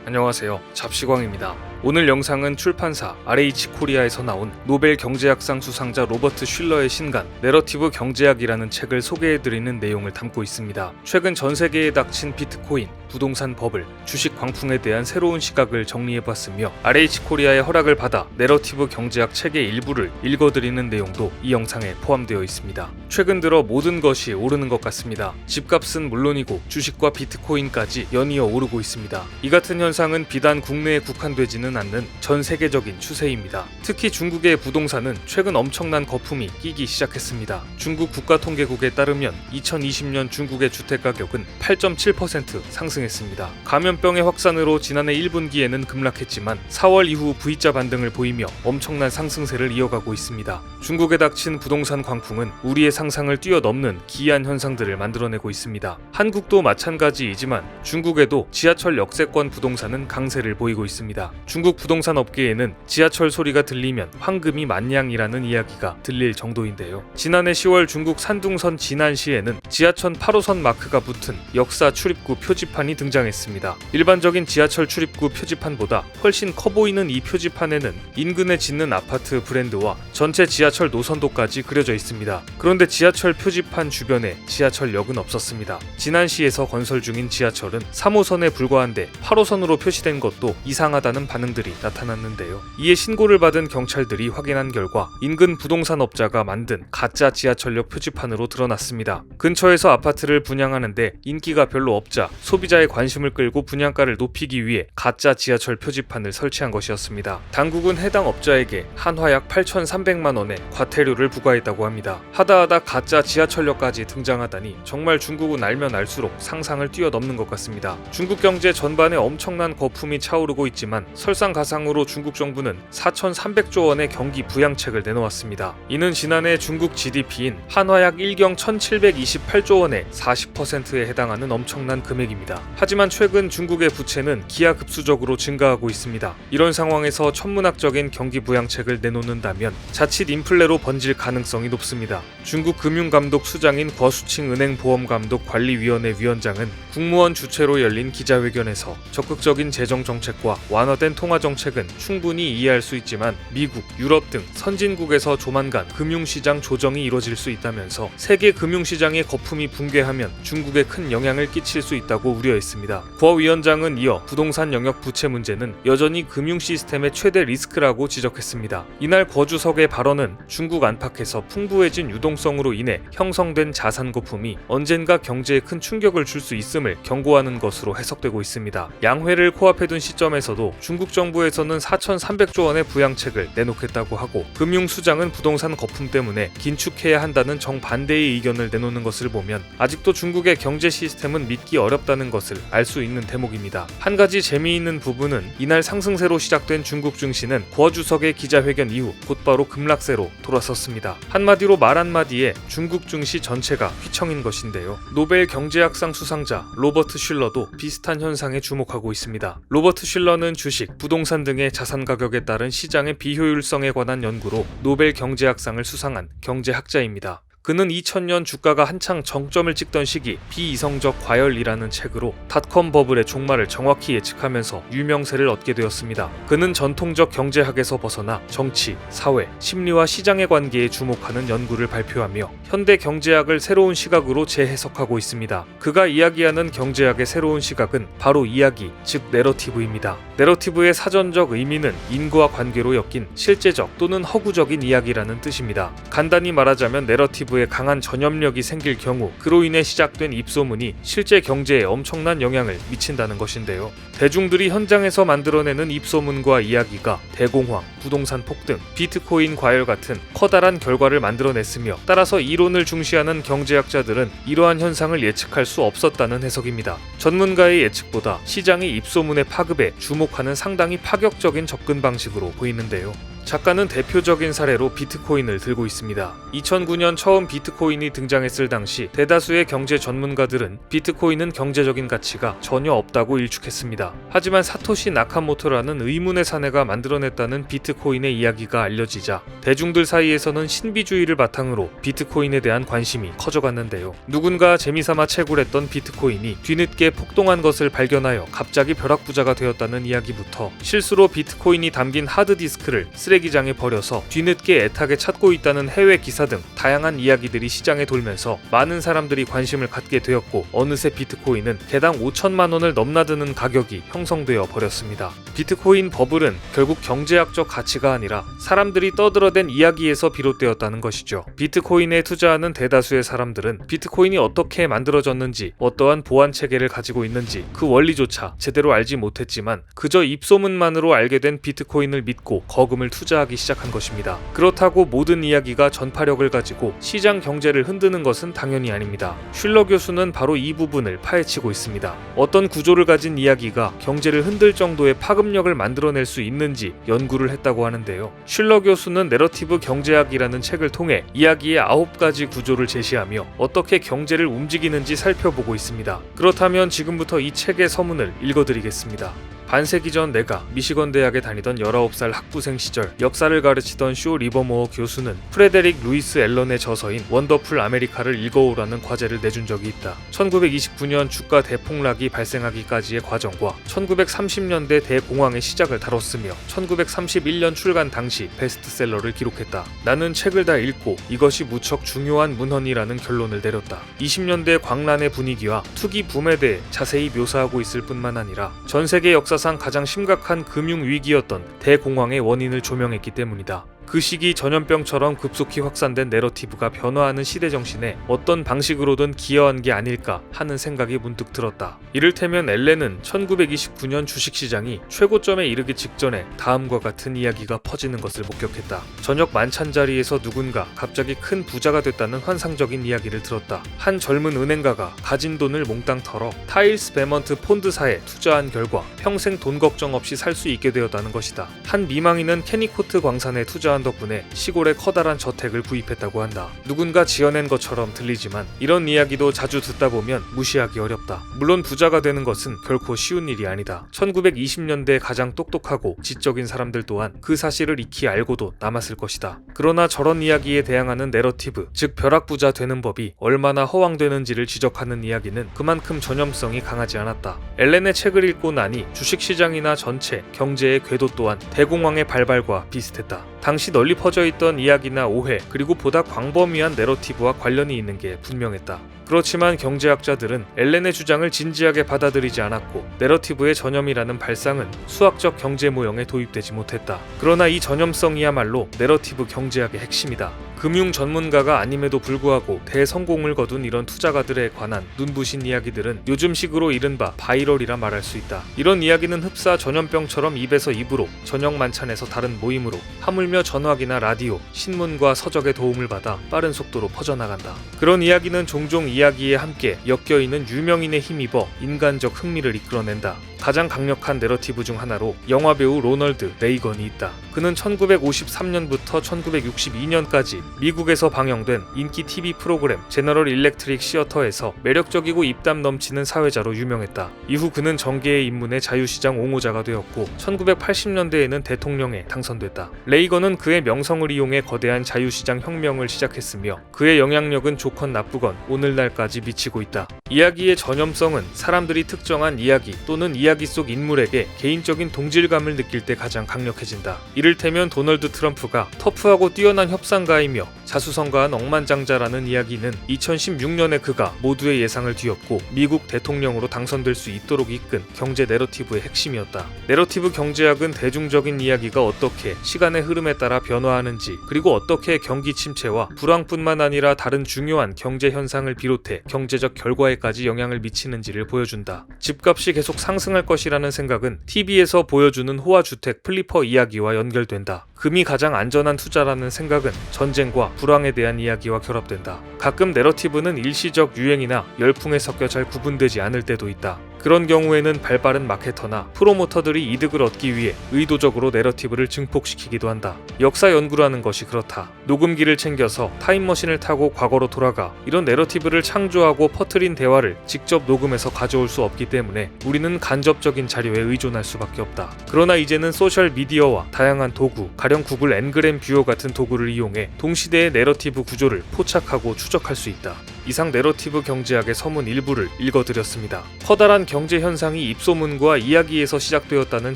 안녕하세요. 잡시광입니다. 오늘 영상은 출판사 RH코리아에서 나온 노벨 경제학상 수상자 로버트 슐러의 신간 내러티브 경제학이라는 책을 소개해드리는 내용을 담고 있습니다. 최근 전 세계에 닥친 비트코인, 부동산 버블, 주식 광풍에 대한 새로운 시각을 정리해봤으며 RH코리아의 허락을 받아 내러티브 경제학 책의 일부를 읽어드리는 내용도 이 영상에 포함되어 있습니다. 최근 들어 모든 것이 오르는 것 같습니다. 집값은 물론이고 주식과 비트코인까지 연이어 오르고 있습니다. 이 같은 현상은 비단 국내에 국한되지는 않는 전 세계적인 추세입니다. 특히 중국의 부동산은 최근 엄청난 거품이 끼기 시작했습니다. 중국 국가통계국에 따르면 2020년 중국의 주택가격은 8.7% 상승했습니다. 감염병의 확산으로 지난해 1분기에는 급락했지만 4월 이후 V자 반등을 보이며 엄청난 상승세를 이어가고 있습니다. 중국에 닥친 부동산 광풍은 우리의 상상을 뛰어넘는 기이한 현상들을 만들어내고 있습니다. 한국도 마찬가지이지만 중국에도 지하철 역세권 부동산은 강세를 보이고 있습니다. 중국 부동산 업계에는 지하철 소리가 들리면 황금이 만냥이라는 이야기가 들릴 정도인데요. 지난해 10월 중국 산둥선 진안시에는 지하철 8호선 마크가 붙은 역사 출입구 표지판이 등장했습니다. 일반적인 지하철 출입구 표지판보다 훨씬 커 보이는 이 표지판에는 인근에 짓는 아파트 브랜드와 전체 지하철 노선도까지 그려져 있습니다. 그런데 지하철 표지판 주변에 지하철역은 없었습니다. 진안시에서 건설 중인 지하철은 3호선에 불과한데 8호선으로 표시된 것도 이상하다는 반응들이 나타났는데요. 이에 신고를 받은 경찰들이 확인한 결과 인근 부동산 업자가 만든 가짜 지하철역 표지판으로 드러났습니다. 근처에서 아파트를 분양하는데 인기가 별로 없자 소비자의 관심을 끌고 분양가를 높이기 위해 가짜 지하철 표지판을 설치한 것이었습니다. 당국은 해당 업자에게 한화약 8,300만 원의 과태료를 부과했다고 합니다. 하다하다 가짜 지하철역까지 등장하다니 정말 중국은 알면 알수록 상상을 뛰어넘는 것 같습니다. 중국 경제 전반에 엄청난 거품이 차오르고 있지만 설상가상으로 중국 정부는 4,300조 원의 경기 부양책을 내놓았습니다. 이는 지난해 중국 GDP인 한화약 1경 1,728조 원의 40%에 해당하는 엄청난 금액입니다. 하지만 최근 중국의 부채는 기하급수적으로 증가하고 있습니다. 이런 상황에서 천문학적인 경기 부양책을 내놓는다면 자칫 인플레로 번질 가능성이 높습니다. 중국 금융감독 수장인 거수칭 은행보험감독관리위원회 위원장은 국무원 주최로 열린 기자회견에서 적극적인 재정정책과 완화된 통화정책은 충분히 이해할 수 있지만 미국, 유럽 등 선진국에서 조만간 금융시장 조정이 이뤄질 수 있다면서 세계 금융시장의 거품이 붕괴하면 중국에 큰 영향을 끼칠 수 있다고 우려했습니다. 거 위원장은 이어 부동산 영역 부채 문제는 여전히 금융 시스템의 최대 리스크라고 지적했습니다. 이날 거 주석의 발언은 중국 안팎에서 풍부해진 유동성으로 인해 형성된 자산 거품이 언젠가 경제에 큰 충격을 줄 수 있음을 경고하는 것으로 해석되고 있습니다. 양회를 코앞에 둔 시점에서도 중국 정부에서는 4,300조 원의 부양책을 내놓겠다고 하고 금융수장은 부동산 거품 때문에 긴축해야 한다는 정반대의 의견을 내놓는 것을 보면 아직도 중국의 경제 시스템은 믿기 어렵다는 것을 알 수 있는 대목입니다. 한 가지 재미있는 부분은 이날 상승세로 시작된 중국 증시는 거 주석의 기자회견 이후 곧바로 급락세로 돌아섰습니다. 한마디로 말 한마디에 중국 증시 전체가 휘청인 것인데요. 노벨 경제학상 수상자 로버트 슐러도 비슷한 현상에 주목하고 있습니다. 로버트 슐러는 주식, 부동산 등의 자산 가격에 따른 시장의 비효율성에 관한 연구로 노벨 경제학상을 수상한 경제학자입니다. 그는 2000년 주가가 한창 정점을 찍던 시기 비이성적 과열이라는 책으로 닷컴 버블의 종말을 정확히 예측하면서 유명세를 얻게 되었습니다. 그는 전통적 경제학에서 벗어나 정치, 사회, 심리와 시장의 관계에 주목하는 연구를 발표하며 현대 경제학을 새로운 시각으로 재해석하고 있습니다. 그가 이야기하는 경제학의 새로운 시각은 바로 이야기, 즉 내러티브입니다. 내러티브의 사전적 의미는 인과 관계로 엮인 실제적 또는 허구적인 이야기라는 뜻입니다. 간단히 말하자면 내러티브의 강한 전염력이 생길 경우 그로 인해 시작된 입소문이 실제 경제에 엄청난 영향을 미친다는 것인데요. 대중들이 현장에서 만들어내는 입소문과 이야기가 대공황, 부동산 폭등, 비트코인 과열 같은 커다란 결과를 만들어냈으며 따라서 이론을 중시하는 경제학자들은 이러한 현상을 예측할 수 없었다는 해석입니다. 전문가의 예측보다 시장의 입소문의 파급에 주목하는 상당히 파격적인 접근 방식으로 보이는데요. 작가는 대표적인 사례로 비트코인을 들고 있습니다. 2009년 처음 비트코인이 등장했을 당시 대다수의 경제 전문가들은 비트코인은 경제적인 가치가 전혀 없다고 일축했습니다. 하지만 사토시 나카모토라는 의문의 사내가 만들어냈다는 비트코인의 이야기가 알려지자 대중들 사이에서는 신비주의를 바탕으로 비트코인에 대한 관심이 커져갔는데요. 누군가 재미삼아 채굴했던 비트코인이 뒤늦게 폭동한 것을 발견하여 갑자기 벼락부자가 되었다는 이야기부터 실수로 비트코인이 담긴 하드디스크를 쓰레기장에 버려서 뒤늦게 애타게 찾고 있다는 해외 기사 등 다양한 이야기들이 시장에 돌면서 많은 사람들이 관심을 갖게 되었고 어느새 비트코인은 개당 5천만 원을 넘나드는 가격이 형성되어 버렸습니다. 비트코인 버블은 결국 경제학적 가치가 아니라 사람들이 떠들어댄 이야기에서 비롯되었다는 것이죠. 비트코인에 투자하는 대다수의 사람들은 비트코인이 어떻게 만들어졌는지, 어떠한 보안 체계를 가지고 있는지 그 원리조차 제대로 알지 못했지만 그저 입소문만으로 알게 된 비트코인을 믿고 거금을 투자하기 시작한 것입니다. 그렇다고 모든 이야기가 전파력을 가지고 시장 경제를 흔드는 것은 당연히 아닙니다. 슐러 교수는 바로 이 부분을 파헤치고 있습니다. 어떤 구조를 가진 이야기가 경제를 흔들 정도의 파급력을 만들어낼 수 있는지 연구를 했다고 하는데요. 슐러 교수는 내러티브 경제학이라는 책을 통해 이야기의 9가지 구조를 제시하며 어떻게 경제를 움직이는지 살펴보고 있습니다. 그렇다면 지금부터 이 책의 서문을 읽어드리겠습니다. 반세기 전 내가 미시건 대학에 다니던 19살 학부생 시절 역사를 가르치던 쇼 리버모어 교수는 프레데릭 루이스 앨런의 저서인 원더풀 아메리카를 읽어오라는 과제를 내준 적이 있다. 1929년 주가 대폭락이 발생하기까지의 과정과 1930년대 대공황의 시작을 다뤘으며 1931년 출간 당시 베스트셀러를 기록했다. 나는 책을 다 읽고 이것이 무척 중요한 문헌이라는 결론을 내렸다. 20년대 광란의 분위기와 투기 붐에 대해 자세히 묘사하고 있을 뿐만 아니라 전 세계 역사상 가장 심각한 금융위기였던 대공황의 원인을 조명했기 때문이다. 그 시기 전염병처럼 급속히 확산된 내러티브가 변화하는 시대 정신에 어떤 방식으로든 기여한 게 아닐까 하는 생각이 문득 들었다. 이를테면 앨렌은 1929년 주식시장이 최고점에 이르기 직전에 다음과 같은 이야기가 퍼지는 것을 목격했다. 저녁 만찬 자리에서 누군가 갑자기 큰 부자가 됐다는 환상적인 이야기를 들었다. 한 젊은 은행가가 가진 돈을 몽땅 털어 타일스 베먼트 폰드사에 투자한 결과 평생 돈 걱정 없이 살 수 있게 되었다는 것이다. 한 미망인은 캐니코트 광산에 투자한 덕분에 시골에 커다란 저택을 구입했다고 한다. 누군가 지어낸 것처럼 들리지만 이런 이야기도 자주 듣다 보면 무시하기 어렵다. 물론 부자가 되는 것은 결코 쉬운 일이 아니다. 1920년대 가장 똑똑하고 지적인 사람들 또한 그 사실을 익히 알고도 남았을 것이다. 그러나 저런 이야기에 대항하는 내러티브, 즉 벼락부자 되는 법이 얼마나 허황되는지를 지적하는 이야기는 그만큼 전염성이 강하지 않았다. 앨렌의 책을 읽고 나니 주식시장이나 전체 경제의 궤도 또한 대공황의 발발과 비슷했다. 당시 널리 퍼져 있던 이야기나 오해, 그리고 보다 광범위한 내러티브와 관련이 있는 게 분명했다. 그렇지만 경제학자들은 앨렌의 주장을 진지하게 받아들이지 않았고 내러티브의 전염이라는 발상은 수학적 경제 모형에 도입되지 못했다. 그러나 이 전염성이야말로 내러티브 경제학의 핵심이다. 금융 전문가가 아님에도 불구하고 대성공을 거둔 이런 투자가들에 관한 눈부신 이야기들은 요즘식으로 이른바 바이럴이라 말할 수 있다. 이런 이야기는 흡사 전염병처럼 입에서 입으로, 저녁 만찬에서 다른 모임으로, 하물며 전화기나 라디오, 신문과 서적의 도움을 받아 빠른 속도로 퍼져나간다. 그런 이야기는 종종 이야기에 함께 엮여있는 유명인에 힘입어 인간적 흥미를 이끌어낸다. 가장 강력한 내러티브 중 하나로 영화배우 로널드 레이건이 있다. 그는 1953년부터 1962년까지 미국에서 방영된 인기 TV 프로그램 제너럴 일렉트릭 시어터에서 매력적이고 입담 넘치는 사회자로 유명했다. 이후 그는 정계의 입문의 자유시장 옹호자가 되었고 1980년대에는 대통령에 당선됐다. 레이건은 그의 명성을 이용해 거대한 자유시장 혁명을 시작했으며 그의 영향력은 좋건 나쁘건 오늘날까지 미치고 있다. 이야기의 전염성은 사람들이 특정한 이야기 또는 이야기 속 인물에게 개인적인 동질감을 느낄 때 가장 강력해진다. 이를테면 도널드 트럼프가 터프하고 뛰어난 협상가이며 자수성가한 억만장자라는 이야기는 2016년에 그가 모두의 예상을 뒤엎고 미국 대통령으로 당선될 수 있도록 이끈 경제 내러티브의 핵심이었다. 내러티브 경제학은 대중적인 이야기가 어떻게 시간의 흐름에 따라 변화하는지, 그리고 어떻게 경기 침체와 불황뿐만 아니라 다른 중요한 경제 현상을 비롯해 경제적 결과에까지 영향을 미치는지를 보여준다. 집값이 계속 상승할 것이라는 생각은 TV에서 보여주는 호화주택 플리퍼 이야기와 연결된다. 금이 가장 안전한 투자라는 생각은 전쟁과 불황에 대한 이야기와 결합된다. 가끔 내러티브는 일시적 유행이나 열풍에 섞여 잘 구분되지 않을 때도 있다. 그런 경우에는 발빠른 마케터나 프로모터들이 이득을 얻기 위해 의도적으로 내러티브를 증폭시키기도 한다. 역사 연구라는 것이 그렇다. 녹음기를 챙겨서 타임머신을 타고 과거로 돌아가 이런 내러티브를 창조하고 퍼뜨린 대화를 직접 녹음해서 가져올 수 없기 때문에 우리는 간접적인 자료에 의존할 수밖에 없다. 그러나 이제는 소셜 미디어와 다양한 도구, 가령 구글 엔그램 뷰어 같은 도구를 이용해 동시대의 내러티브 구조를 포착하고 추적할 수 있다. 이상 내러티브 경제학의 서문 일부를 읽어드렸습니다. 커다란 경제 현상이 입소문과 이야기에서 시작되었다는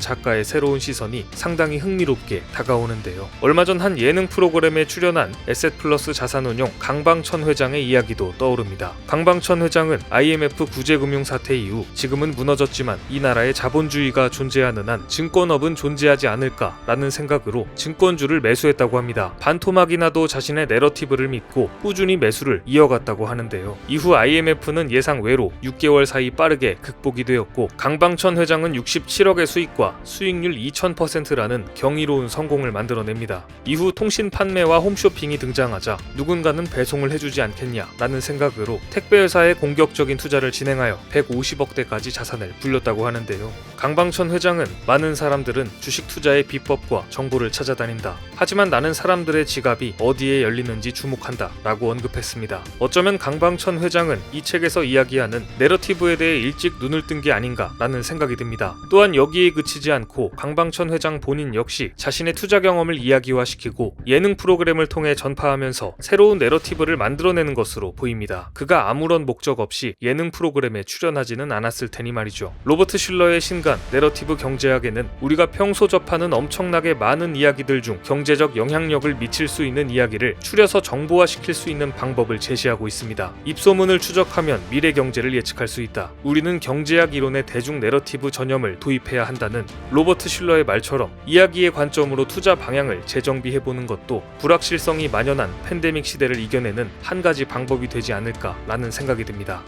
작가의 새로운 시선이 상당히 흥미롭게 다가오는데요. 얼마 전 한 예능 프로그램에 출연한 에셋플러스 자산운용 강방천 회장의 이야기도 떠오릅니다. 강방천 회장은 IMF 구제금융 사태 이후 지금은 무너졌지만 이 나라에 자본주의가 존재하는 한 증권업은 존재하지 않을까라는 생각으로 증권주를 매수했다고 합니다. 반토막이 나도 자신의 내러티브를 믿고 꾸준히 매수를 이어갔다고 하는데요. 이후 IMF는 예상 외로 6개월 사이 빠르게 극복이 되었고 강방천 회장은 67억의 수익과 수익률 2000%라는 경이로운 성공을 만들어냅니다. 이후 통신 판매와 홈쇼핑이 등장하자 누군가는 배송을 해주지 않겠냐라는 생각으로 택배회사에 공격적인 투자를 진행하여 150억대까지 자산을 불렸다고 하는데요. 강방천 회장은 많은 사람들은 주식 투자의 비법과 정보를 찾아다닌다. 하지만 나는 사람들의 지갑이 어디에 열리는지 주목한다 라고 언급했습니다. 어쩌면 강방천 회장은 이 책에서 이야기하는 내러티브에 대해 일찍 눈을 뜬 게 아닌가 라는 생각이 듭니다. 또한 여기에 그치지 않고 강방천 회장 본인 역시 자신의 투자 경험을 이야기화시키고 예능 프로그램을 통해 전파하면서 새로운 내러티브를 만들어내는 것으로 보입니다. 그가 아무런 목적 없이 예능 프로그램에 출연하지는 않았을 테니 말이죠. 로버트 슐러의 신간 내러티브 경제학에는 우리가 평소 접하는 엄청나게 많은 이야기들 중 경제적 영향력을 미칠 수 있는 이야기를 추려서 정보화시킬 수 있는 방법을 제시하고 있습니다. 입소문을 추적하면 미래 경제를 예측할 수 있다. 우리는 경제학 이론의 대중 내러티브 전염을 도입해야 한다는 로버트 슐러의 말처럼 이야기의 관점으로 투자 방향을 재정비해보는 것도 불확실성이 만연한 팬데믹 시대를 이겨내는 한 가지 방법이 되지 않을까라는 생각이 듭니다.